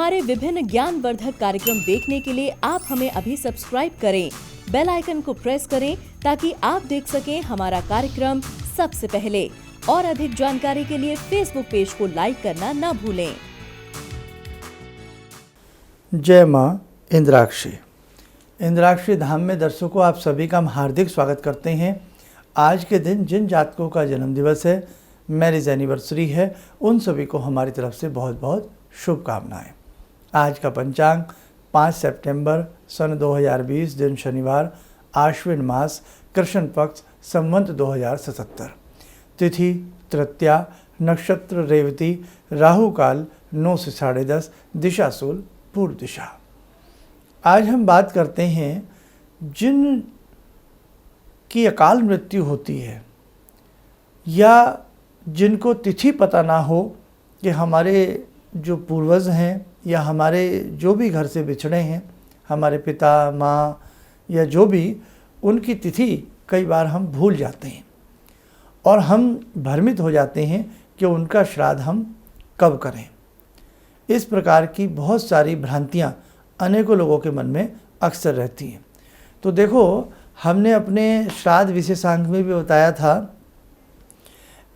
हमारे विभिन्न ज्ञानवर्धक कार्यक्रम देखने के लिए आप हमें अभी सब्सक्राइब करें, बेल आइकन को प्रेस करें ताकि आप देख सकें हमारा कार्यक्रम सबसे पहले। और अधिक जानकारी के लिए फेसबुक पेज को लाइक करना न भूलें। जय माँ इंद्राक्षी। इंद्राक्षी धाम में दर्शकों आप सभी का हम हार्दिक स्वागत करते हैं। आज के दिन जिन जातकों का जन्म दिवस है, मैरिज एनिवर्सरी है, उन सभी को हमारी तरफ से बहुत बहुत शुभकामनाएं। आज का पंचांग 5 सितंबर सन 2020 दिन शनिवार, आश्विन मास, कृष्ण पक्ष, संवत 2077, तिथि तृतीया, नक्षत्र रेवती, राहु काल 9 से 10:30, दिशा शूल पूर्व दिशा। आज हम बात करते हैं जिन की अकाल मृत्यु होती है या जिनको तिथि पता ना हो कि हमारे जो पूर्वज हैं या हमारे जो भी घर से बिछड़े हैं, हमारे पिता माँ या जो भी, उनकी तिथि कई बार हम भूल जाते हैं और हम भ्रमित हो जाते हैं कि उनका श्राद्ध हम कब करें। इस प्रकार की बहुत सारी भ्रांतियाँ अनेकों लोगों के मन में अक्सर रहती हैं। तो देखो, हमने अपने श्राद्ध विशेषांक में भी बताया था,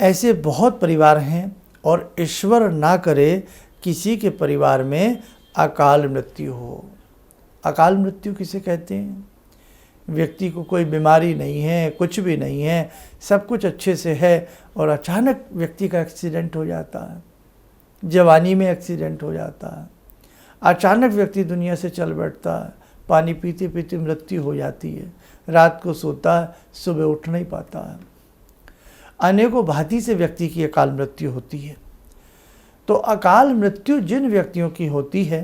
ऐसे बहुत परिवार हैं और ईश्वर ना करे किसी के परिवार में अकाल मृत्यु हो। अकाल मृत्यु किसे कहते हैं? व्यक्ति को कोई बीमारी नहीं है, कुछ भी नहीं है, सब कुछ अच्छे से है और अचानक व्यक्ति का एक्सीडेंट हो जाता है, जवानी में एक्सीडेंट हो जाता है, अचानक व्यक्ति दुनिया से चल बैठता है, पानी पीते पीते मृत्यु हो जाती है, रात को सोता है, सुबह उठ नहीं पाता है। अनेकों भांति से व्यक्ति की अकाल मृत्यु होती है। तो अकाल मृत्यु जिन व्यक्तियों की होती है,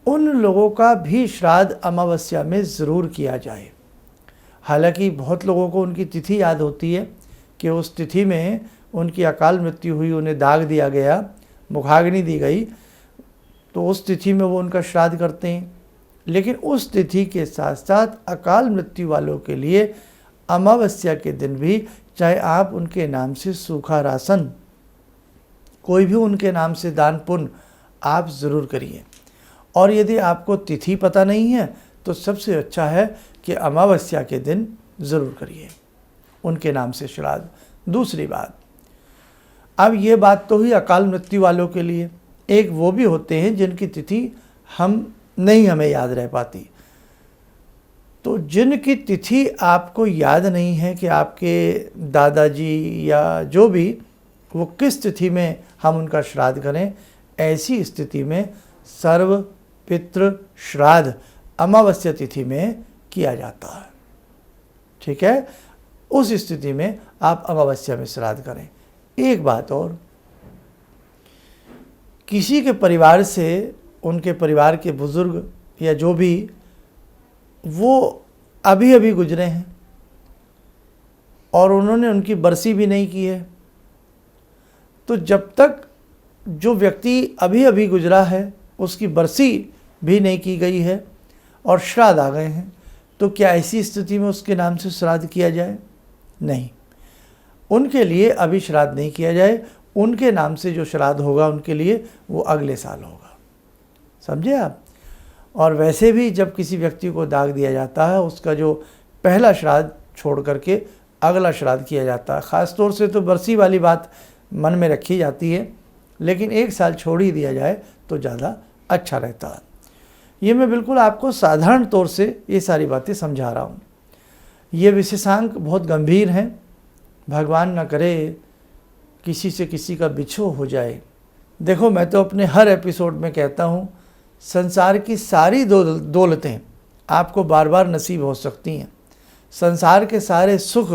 उन लोगों का भी श्राद्ध अमावस्या में ज़रूर किया जाए। हालांकि बहुत लोगों को उनकी तिथि याद होती है कि उस तिथि में उनकी अकाल मृत्यु हुई, उन्हें दाग दिया गया, मुखाग्नि दी गई, तो उस तिथि में वो उनका श्राद्ध करते हैं। लेकिन उस तिथि के साथ साथ अकाल मृत्यु वालों के लिए अमावस्या के दिन भी, चाहे आप उनके नाम से सूखा राशन, कोई भी उनके नाम से दान पुण्य आप ज़रूर करिए। और यदि आपको तिथि पता नहीं है तो सबसे अच्छा है कि अमावस्या के दिन ज़रूर करिए उनके नाम से श्राद्ध। दूसरी बात, अब ये बात तो हुई अकाल मृत्यु वालों के लिए। एक वो भी होते हैं जिनकी तिथि हमें याद रह पाती। तो जिनकी तिथि आपको याद नहीं है कि आपके दादाजी या जो भी, वो किस तिथि में हम उनका श्राद्ध करें, ऐसी स्थिति में सर्व पितृ श्राद्ध अमावस्या तिथि में किया जाता है। ठीक है, उस स्थिति में आप अमावस्या में श्राद्ध करें। एक बात और, किसी के परिवार से, उनके परिवार के बुजुर्ग या जो भी, वो अभी अभी गुजरे हैं और उन्होंने उनकी बरसी भी नहीं की है, तो जब तक जो व्यक्ति अभी अभी गुजरा है उसकी बरसी भी नहीं की गई है और श्राद्ध आ गए हैं, तो क्या ऐसी स्थिति में उसके नाम से श्राद्ध किया जाए? नहीं, उनके लिए अभी श्राद्ध नहीं किया जाए। उनके नाम से जो श्राद्ध होगा उनके लिए वो अगले साल होगा। समझे आप? और वैसे भी जब किसी व्यक्ति को दाग दिया जाता है, उसका जो पहला श्राद्ध छोड़ करके अगला श्राद्ध किया जाता है। ख़ास तौर से तो बरसी वाली बात मन में रखी जाती है, लेकिन एक साल छोड़ ही दिया जाए तो ज़्यादा अच्छा रहता है। ये मैं बिल्कुल आपको साधारण तौर से ये सारी बातें समझा रहा हूँ। ये विशेषांक बहुत गंभीर हैं। भगवान न करे किसी से किसी का बिछोह हो जाए। देखो, मैं तो अपने हर एपिसोड में कहता हूँ, संसार की सारी दौलतें आपको बार बार नसीब हो सकती हैं। संसार के सारे सुख,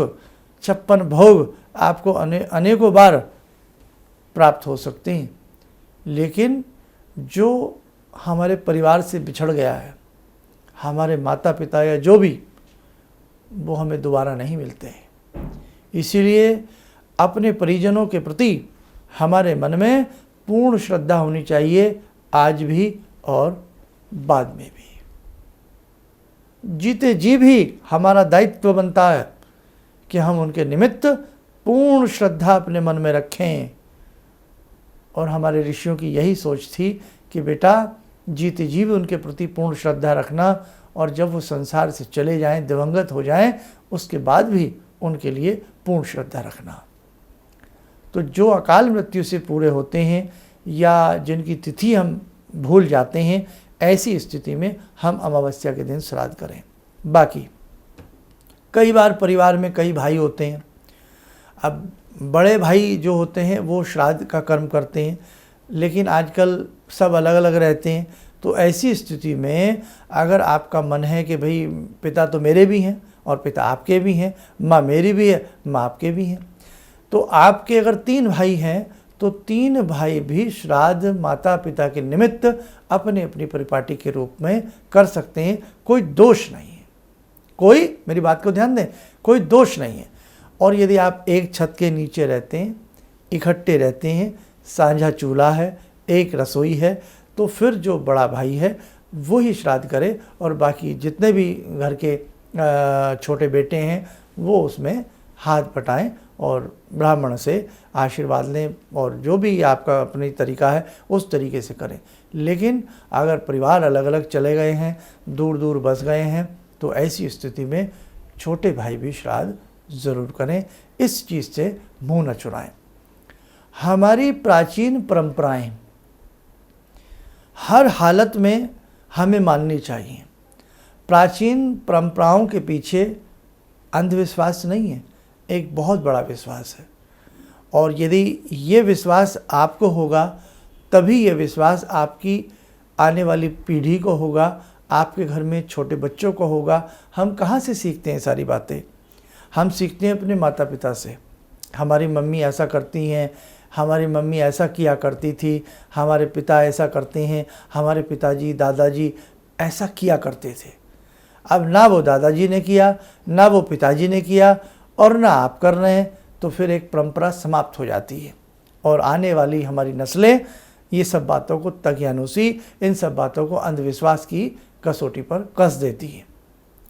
56 भोग आपको अनेकों बार प्राप्त हो सकते हैं, लेकिन जो हमारे परिवार से बिछड़ गया है, हमारे माता पिता या जो भी, वो हमें दोबारा नहीं मिलते हैं। इसीलिए अपने परिजनों के प्रति हमारे मन में पूर्ण श्रद्धा होनी चाहिए, आज भी और बाद में भी। जीते जी भी हमारा दायित्व बनता है कि हम उनके निमित्त पूर्ण श्रद्धा अपने मन में रखें और हमारे ऋषियों की यही सोच थी कि बेटा जीते जी भी उनके प्रति पूर्ण श्रद्धा रखना, और जब वो संसार से चले जाएं, दिवंगत हो जाएं, उसके बाद भी उनके लिए पूर्ण श्रद्धा रखना। तो जो अकाल मृत्यु से पूरे होते हैं या जिनकी तिथि हम भूल जाते हैं, ऐसी स्थिति में हम अमावस्या के दिन श्राद्ध करें। बाकी कई बार परिवार में कई भाई होते हैं। अब बड़े भाई जो होते हैं वो श्राद्ध का कर्म करते हैं, लेकिन आजकल सब अलग अलग रहते हैं। तो ऐसी स्थिति में अगर आपका मन है कि भाई पिता तो मेरे भी हैं और पिता आपके भी हैं, माँ मेरी भी है, माँ आपके भी हैं, तो आपके अगर 3 भाई हैं तो 3 भाई भी श्राद्ध माता पिता के निमित्त अपने अपनी परिपाटी के रूप में कर सकते हैं। कोई दोष नहीं है, कोई, मेरी बात को ध्यान दें, कोई दोष नहीं है। और यदि आप एक छत के नीचे रहते हैं, इकट्ठे रहते हैं, साझा चूल्हा है, एक रसोई है, तो फिर जो बड़ा भाई है वो ही श्राद्ध करे और बाकी जितने भी घर के छोटे बेटे हैं वो उसमें हाथ बटाएं और ब्राह्मण से आशीर्वाद लें, और जो भी आपका अपनी तरीका है उस तरीके से करें। लेकिन अगर परिवार अलग अलग चले गए हैं, दूर दूर बस गए हैं, तो ऐसी स्थिति में छोटे भाई भी श्राद्ध ज़रूर करें। इस चीज़ से मुंह न चुराएं। हमारी प्राचीन परंपराएं हर हालत में हमें माननी चाहिए। प्राचीन परंपराओं के पीछे अंधविश्वास नहीं है, एक बहुत बड़ा विश्वास है। और यदि ये विश्वास आपको होगा तभी ये विश्वास आपकी आने वाली पीढ़ी को होगा, आपके घर में छोटे बच्चों को होगा। हम कहाँ से सीखते हैं सारी बातें? हम सीखते हैं अपने माता पिता से। हमारी मम्मी ऐसा करती हैं, हमारी मम्मी ऐसा किया करती थी, हमारे पिता ऐसा करते हैं, हमारे पिताजी दादाजी ऐसा किया करते थे। अब ना वो दादाजी ने किया, ना वो पिताजी ने किया और ना आप कर रहे हैं, तो फिर एक परंपरा समाप्त हो जाती है और आने वाली हमारी नस्लें ये सब बातों को तकियानुसी, इन सब बातों को अंधविश्वास की कसौटी पर कस देती है।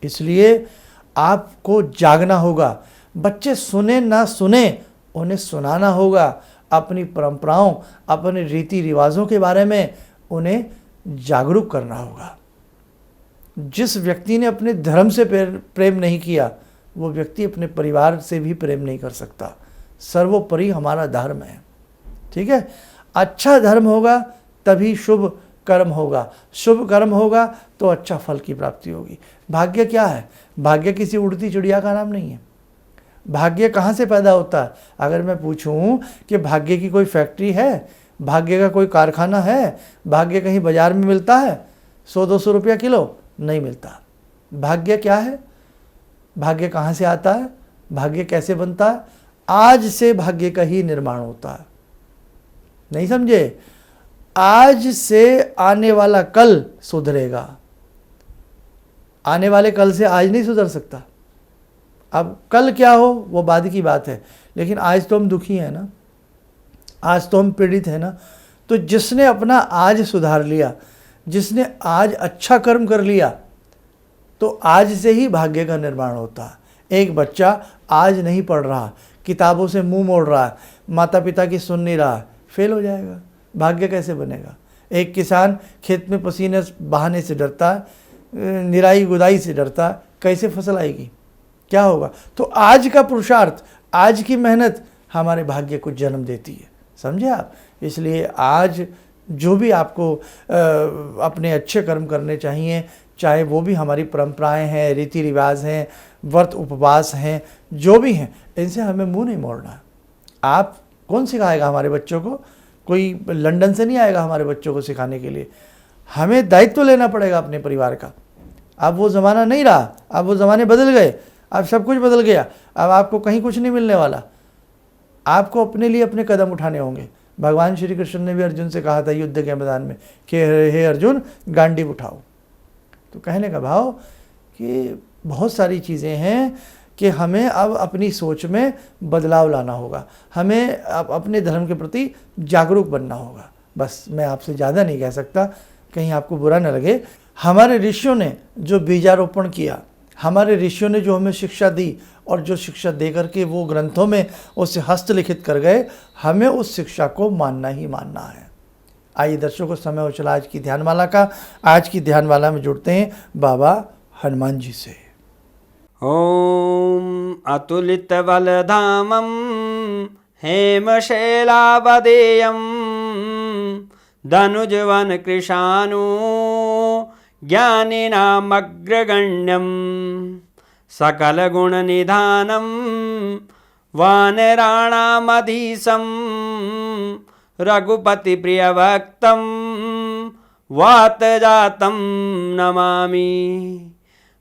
इसलिए आपको जागना होगा। बच्चे सुने ना सुने, उन्हें सुनाना होगा। अपनी परंपराओं, अपने रीति रिवाजों के बारे में उन्हें जागरूक करना होगा। जिस व्यक्ति ने अपने धर्म से प्रेम नहीं किया, वो व्यक्ति अपने परिवार से भी प्रेम नहीं कर सकता। सर्वोपरि हमारा धर्म है, ठीक है। अच्छा धर्म होगा तभी शुभ कर्म होगा, शुभ कर्म होगा तो अच्छा फल की प्राप्ति होगी। भाग्य क्या है? भाग्य किसी उड़ती चिड़िया का नाम नहीं है। भाग्य कहाँ से पैदा होता है? अगर मैं पूछूं कि भाग्य की कोई फैक्ट्री है, भाग्य का कोई कारखाना है, भाग्य कहीं बाजार में मिलता है 100-200 रुपया किलो? नहीं मिलता। भाग्य क्या है? भाग्य कहाँ से आता है? भाग्य कैसे बनता है? आज से भाग्य का ही निर्माण होता है। नहीं समझे? आज से आने वाला कल सुधरेगा। आने वाले कल से आज नहीं सुधर सकता। अब कल क्या हो वो बाद की बात है, लेकिन आज तो हम दुखी हैं ना, आज तो हम पीड़ित हैं ना। तो जिसने अपना आज सुधार लिया, जिसने आज अच्छा कर्म कर लिया, तो आज से ही भाग्य का निर्माण होता है। एक बच्चा आज नहीं पढ़ रहा, किताबों से मुंह मोड़ रहा है, माता पिता की सुन नहीं रहा, फेल हो जाएगा। भाग्य कैसे बनेगा? एक किसान खेत में पसीने बहाने से डरता है, निराई गुदाई से डरता है, कैसे फसल आएगी? क्या होगा? तो आज का पुरुषार्थ, आज की मेहनत हमारे भाग्य को जन्म देती है। समझे आप? इसलिए आज जो भी आपको अपने अच्छे कर्म करने चाहिए, चाहे वो भी हमारी परंपराएं हैं, रीति रिवाज हैं, व्रत उपवास हैं, जो भी हैं, इनसे हमें मुंह नहीं मोड़ना। आप कौन सिखाएगा हमारे बच्चों को? कोई लंदन से नहीं आएगा हमारे बच्चों को सिखाने के लिए। हमें दायित्व लेना पड़ेगा अपने परिवार का। अब वो ज़माना नहीं रहा, अब वो ज़माने बदल गए, अब सब कुछ बदल गया। अब आपको कहीं कुछ नहीं मिलने वाला, आपको अपने लिए अपने कदम उठाने होंगे। भगवान श्री कृष्ण ने भी अर्जुन से कहा था युद्ध के मैदान में कि हे अर्जुन, गांडीव उठाओ। तो कहने का भाव कि बहुत सारी चीज़ें हैं कि हमें अब अपनी सोच में बदलाव लाना होगा, हमें अब अपने धर्म के प्रति जागरूक बनना होगा। बस मैं आपसे ज़्यादा नहीं कह सकता, कहीं आपको बुरा न लगे। हमारे ऋषियों ने जो बीजारोपण किया, हमारे ऋषियों ने जो हमें शिक्षा दी और जो शिक्षा दे करके वो ग्रंथों में उसे हस्तलिखित कर गए, हमें उस शिक्षा को मानना ही मानना है। आइए दर्शकों, समय हो चला आज की ध्यानमाला का। आज की ध्यानमाला में जुड़ते हैं बाबा हनुमान जी से। ॐ अतुलितबलधामं हेमशैलावदेयं धनुजवनकृशानु ज्ञानिनामग्रगण्यं सकलगुणनिधानं वानराणामधीशं रघुपतिप्रियभक्तं वातजातं नमामि।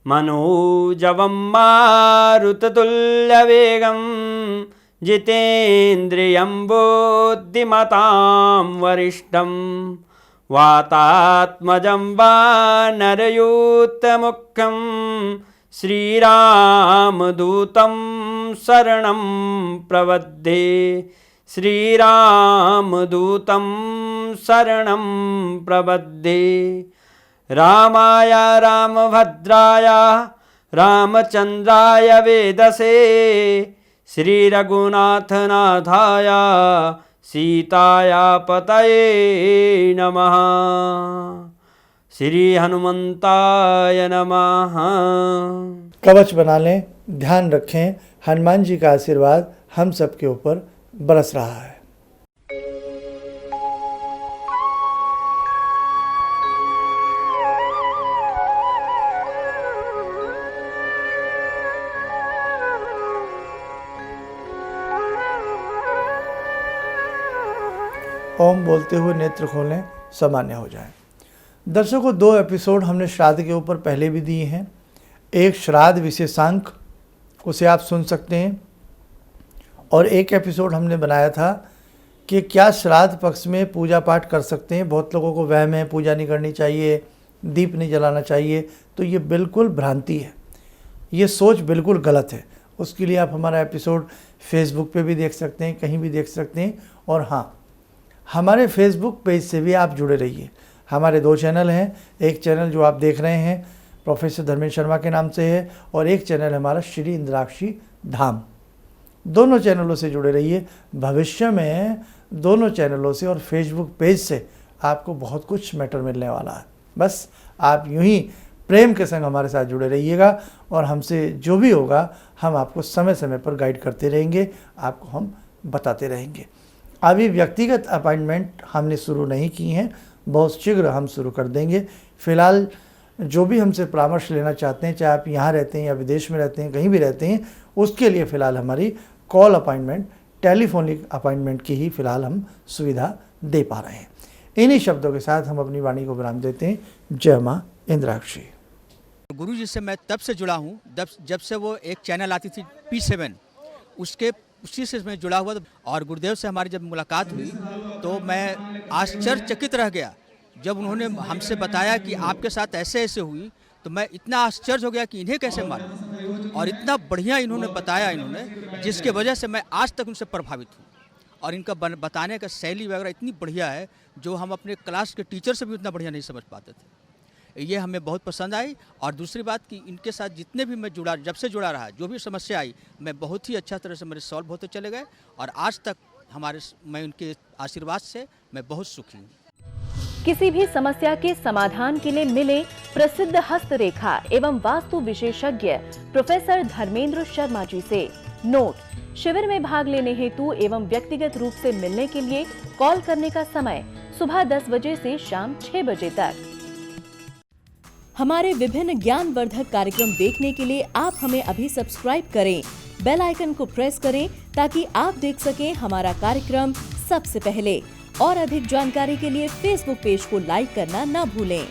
मनोजवं मारुततुल्यवेगं जितेन्द्रियं बुद्धिमतां वरिष्ठं वातात्मजं वानरयूथमुख्यं श्रीरामदूतं शरणं प्रपद्ये। श्रीरामदूतं शरणं प्रपद्ये। रामाय रामभद्राय रामचन्द्राय वेदसे श्रीरघुनाथनाथाय सीताया पतये नमः। श्री हनुमंताय नमः। कवच बना लें, ध्यान रखें, हनुमान जी का आशीर्वाद हम सबके ऊपर बरस रहा है। ओम बोलते हुए नेत्र खोलें, सामान्य हो जाएं। दर्शकों, 2 एपिसोड हमने श्राद्ध के ऊपर पहले भी दिए हैं। एक श्राद्ध विशेषांक, उसे आप सुन सकते हैं, और एक एपिसोड हमने बनाया था कि क्या श्राद्ध पक्ष में पूजा पाठ कर सकते हैं। बहुत लोगों को वहम है पूजा नहीं करनी चाहिए, दीप नहीं जलाना चाहिए, तो ये बिल्कुल भ्रांति है, ये सोच बिल्कुल गलत है। उसके लिए आप हमारा एपिसोड फेसबुक पे भी देख सकते हैं, कहीं भी देख सकते हैं। और हाँ, हमारे फेसबुक पेज से भी आप जुड़े रहिए। हमारे 2 चैनल हैं, एक चैनल जो आप देख रहे हैं प्रोफेसर धर्मेंद्र शर्मा के नाम से है, और एक चैनल हमारा श्री इंद्राक्षी धाम। दोनों चैनलों से जुड़े रहिए। भविष्य में दोनों चैनलों से और फेसबुक पेज से आपको बहुत कुछ मैटर मिलने वाला है। बस आप यूं ही प्रेम के संग हमारे साथ जुड़े रहिएगा, और हमसे जो भी होगा हम आपको समय समय पर गाइड करते रहेंगे, आपको हम बताते रहेंगे। अभी व्यक्तिगत अपॉइंटमेंट हमने शुरू नहीं की हैं, बहुत शीघ्र हम शुरू कर देंगे। फ़िलहाल जो भी हमसे परामर्श लेना चाहते हैं, चाहे आप यहाँ रहते हैं या विदेश में रहते हैं, कहीं भी रहते हैं, उसके लिए फ़िलहाल हमारी कॉल अपॉइंटमेंट, टेलीफोनिक अपॉइंटमेंट की ही फ़िलहाल हम सुविधा दे पा रहे हैं। इन्हीं शब्दों के साथ हम अपनी वाणी को विराम देते हैं। जय माँ इंद्राक्षी। गुरु जी से मैं तब से जुड़ा हूँ जब से वो एक चैनल आती थी P7, उसी से मैं जुड़ा हुआ था। और गुरुदेव से हमारी जब मुलाकात हुई तो मैं आश्चर्यचकित रह गया जब उन्होंने हमसे बताया कि आपके साथ ऐसे ऐसे हुई। तो मैं इतना आश्चर्य हो गया कि इन्हें कैसे मालूम, और इतना बढ़िया इन्होंने बताया, जिसके वजह से मैं आज तक उनसे प्रभावित हूँ। और इनका बताने का शैली वगैरह इतनी बढ़िया है जो हम अपने क्लास के टीचर से भी उतना बढ़िया नहीं समझ पाते थे। ये हमें बहुत पसंद आई। और दूसरी बात कि इनके साथ जितने भी मैं जब से जुड़ा रहा, जो भी समस्या आई, मैं बहुत ही अच्छा तरह से मेरे सॉल्व होते चले गए। और आज तक मैं उनके आशीर्वाद से मैं बहुत सुखी हूँ। किसी भी समस्या के समाधान के लिए मिले प्रसिद्ध हस्तरेखा एवं वास्तु विशेषज्ञ प्रोफेसर धर्मेंद्र शर्मा जी से। नोट: शिविर में भाग लेने हेतु एवं व्यक्तिगत रूप से मिलने के लिए कॉल करने का समय सुबह 10 बजे से शाम 6 बजे तक। हमारे विभिन्न ज्ञानवर्धक कार्यक्रम देखने के लिए आप हमें अभी सब्सक्राइब करें, बेल आइकन को प्रेस करें ताकि आप देख सकें हमारा कार्यक्रम सबसे पहले। और अधिक जानकारी के लिए फेसबुक पेज को लाइक करना न भूलें।